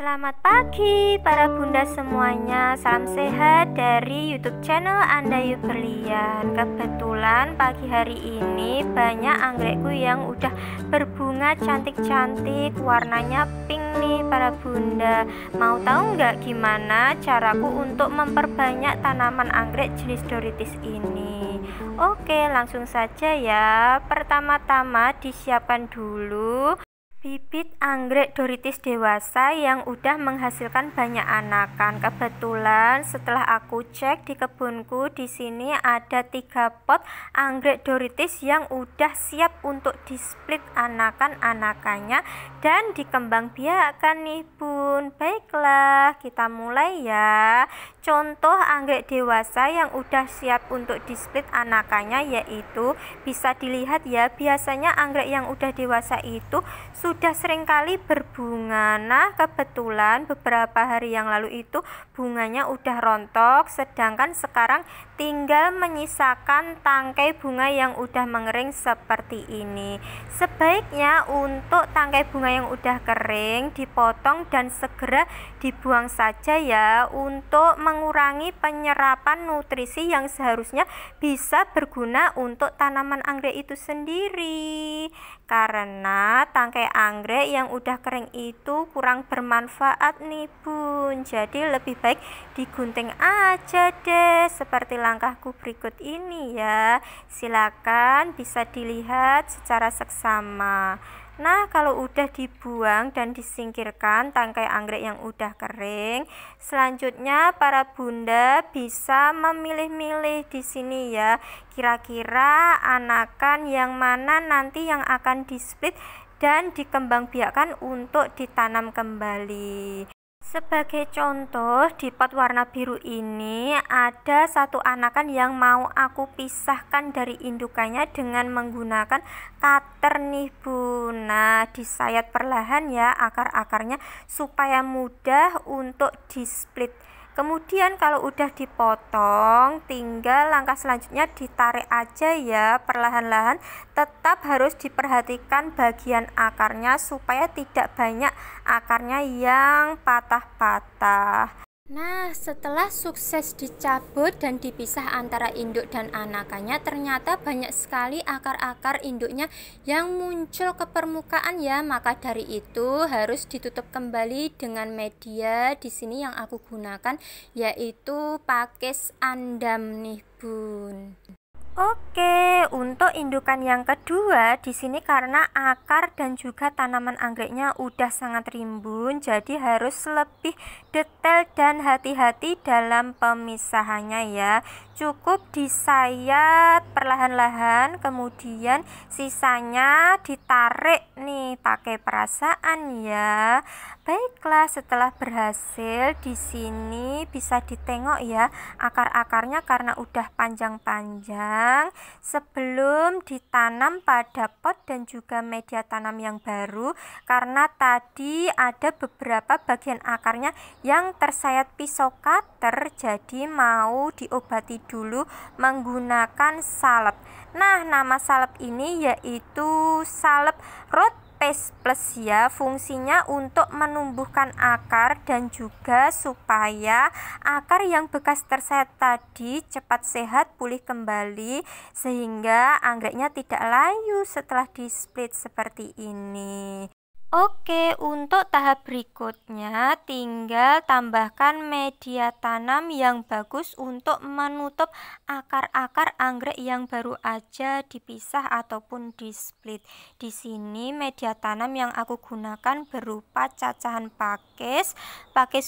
Selamat pagi para bunda semuanya. Salam sehat dari YouTube channel Anda Yuk Berlian. Kebetulan pagi hari ini banyak anggrekku yang udah berbunga cantik-cantik, warnanya pink nih para bunda. Mau tahu nggak gimana caraku untuk memperbanyak tanaman anggrek jenis Dorytis ini? Oke, langsung saja ya. Pertama-tama disiapkan dulu bibit anggrek Dorytis dewasa yang udah menghasilkan banyak anakan. Kebetulan setelah aku cek di kebunku, di sini ada 3 pot anggrek Dorytis yang udah siap untuk displit anakan-anakannya dan dikembangbiakkan nih bun. Baiklah, kita mulai ya. Contoh anggrek dewasa yang udah siap untuk displit anakannya yaitu bisa dilihat ya, biasanya anggrek yang udah dewasa itu sudah seringkali berbunga. Nah, kebetulan beberapa hari yang lalu itu bunganya udah rontok, sedangkan sekarang tinggal menyisakan tangkai bunga yang udah mengering seperti ini. Sebaiknya untuk tangkai bunga yang udah kering dipotong dan segera dibuang saja ya, untuk mengurangi penyerapan nutrisi yang seharusnya bisa berguna untuk tanaman anggrek itu sendiri. Karena tangkai anggrek yang udah kering itu kurang bermanfaat nih bun, jadi lebih baik digunting aja deh seperti langkahku berikut ini ya. Silakan bisa dilihat secara seksama. Nah, kalau udah dibuang dan disingkirkan tangkai anggrek yang udah kering, selanjutnya para bunda bisa memilih-milih di sini ya. Kira-kira anakan yang mana nanti yang akan displit dan dikembangbiakkan untuk ditanam kembali. Sebagai contoh, di pot warna biru ini ada 1 anakan yang mau aku pisahkan dari indukannya dengan menggunakan cutter nih bun. Nah, disayat perlahan ya akar-akarnya supaya mudah untuk displit. Kemudian kalau udah dipotong, tinggal langkah selanjutnya ditarik aja ya perlahan-lahan. Tetap harus diperhatikan bagian akarnya supaya tidak banyak akarnya yang patah-patah. Nah, setelah sukses dicabut dan dipisah antara induk dan anakannya, ternyata banyak sekali akar-akar induknya yang muncul ke permukaan ya. Maka dari itu harus ditutup kembali dengan media di sini yang aku gunakan yaitu pakis andam nih bun. Oke, untuk indukan yang kedua di sini karena akar dan juga tanaman anggreknya udah sangat rimbun, jadi harus lebih detail dan hati-hati dalam pemisahannya ya. Cukup disayat perlahan-lahan, kemudian sisanya ditarik nih pakai perasaan ya. Baiklah, setelah berhasil di sini bisa ditengok ya akar-akarnya karena udah panjang-panjang. Sebelum ditanam pada pot dan juga media tanam yang baru, karena tadi ada beberapa bagian akarnya yang tersayat pisau cutter, jadi mau diobati dulu menggunakan salep. Nah, nama salep ini yaitu salep root Paste Plus ya. Fungsinya untuk menumbuhkan akar dan juga supaya akar yang bekas tersayat tadi cepat sehat pulih kembali sehingga anggreknya tidak layu setelah displit seperti ini. Oke, untuk tahap berikutnya tinggal tambahkan media tanam yang bagus untuk menutup akar-akar anggrek yang baru aja dipisah ataupun displit. Di sini media tanam yang aku gunakan berupa cacahan pakis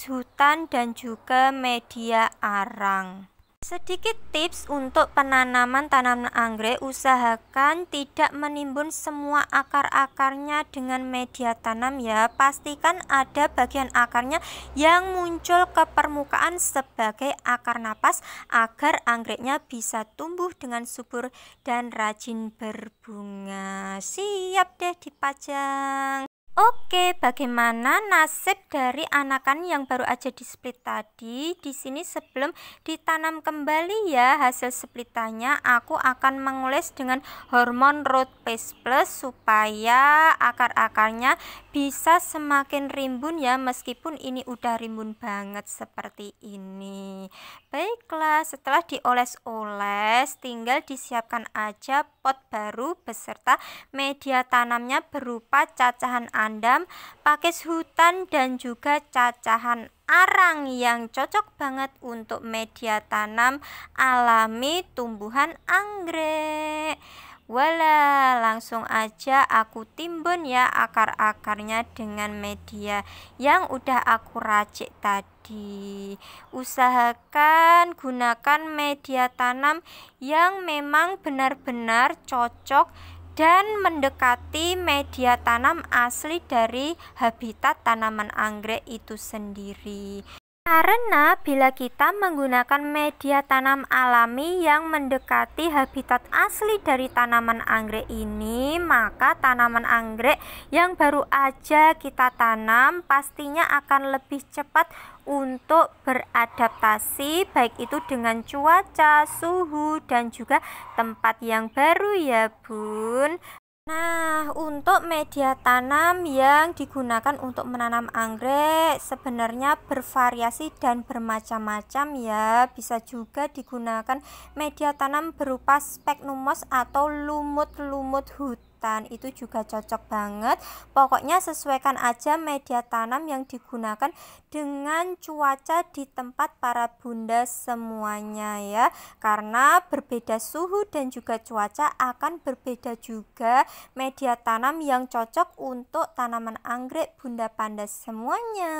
hutan dan juga media arang. Sedikit tips untuk penanaman tanaman anggrek, usahakan tidak menimbun semua akar-akarnya dengan media tanam ya. Pastikan ada bagian akarnya yang muncul ke permukaan sebagai akar napas agar anggreknya bisa tumbuh dengan subur dan rajin berbunga. Siap deh dipajang. Oke, bagaimana nasib dari anakan yang baru aja displit tadi? Di sini sebelum ditanam kembali ya hasil splitannya, aku akan mengoles dengan hormon Root Paste Plus supaya akar-akarnya bisa semakin rimbun ya, meskipun ini udah rimbun banget seperti ini. Baiklah, setelah dioles-oles tinggal disiapkan aja pot baru beserta media tanamnya berupa cacahan andam, pakis hutan, dan juga cacahan arang yang cocok banget untuk media tanam alami tumbuhan anggrek. Wala, langsung aja aku timbun ya akar-akarnya dengan media yang udah aku racik tadi. Usahakan gunakan media tanam yang memang benar-benar cocok dan mendekati media tanam asli dari habitat tanaman anggrek itu sendiri. Karena bila kita menggunakan media tanam alami yang mendekati habitat asli dari tanaman anggrek ini, maka tanaman anggrek yang baru aja kita tanam pastinya akan lebih cepat untuk beradaptasi, baik itu dengan cuaca, suhu, dan juga tempat yang baru ya bun. Nah, untuk media tanam yang digunakan untuk menanam anggrek sebenarnya bervariasi dan bermacam-macam ya. Bisa juga digunakan media tanam berupa sphagnum moss atau lumut-lumut hutan. Itu juga cocok banget. Pokoknya sesuaikan aja media tanam yang digunakan dengan cuaca di tempat para bunda semuanya ya. Karena berbeda suhu dan juga cuaca akan berbeda juga media tanam yang cocok untuk tanaman anggrek bunda panda semuanya.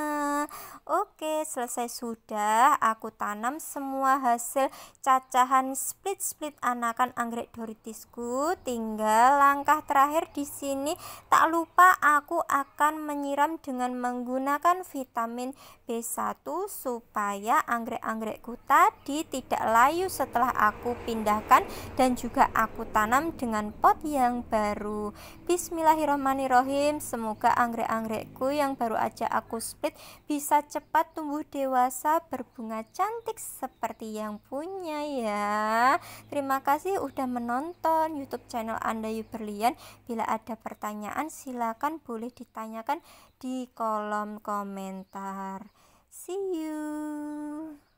Oke, selesai sudah aku tanam semua hasil cacahan split anakan anggrek doritisku. Tinggal langkah terakhir di sini, tak lupa aku akan menyiram dengan menggunakan vitamin B1 supaya anggrek-anggrekku tadi tidak layu setelah aku pindahkan dan juga aku tanam dengan pot yang baru. Bismillahirrahmanirrahim. Semoga anggrek-anggrekku yang baru aja aku split bisa cepat tumbuh dewasa berbunga cantik seperti yang punya ya. Terima kasih udah menonton YouTube channel Andayu Berlian. Bila ada pertanyaan silakan boleh ditanyakan di kolom komentar. See you.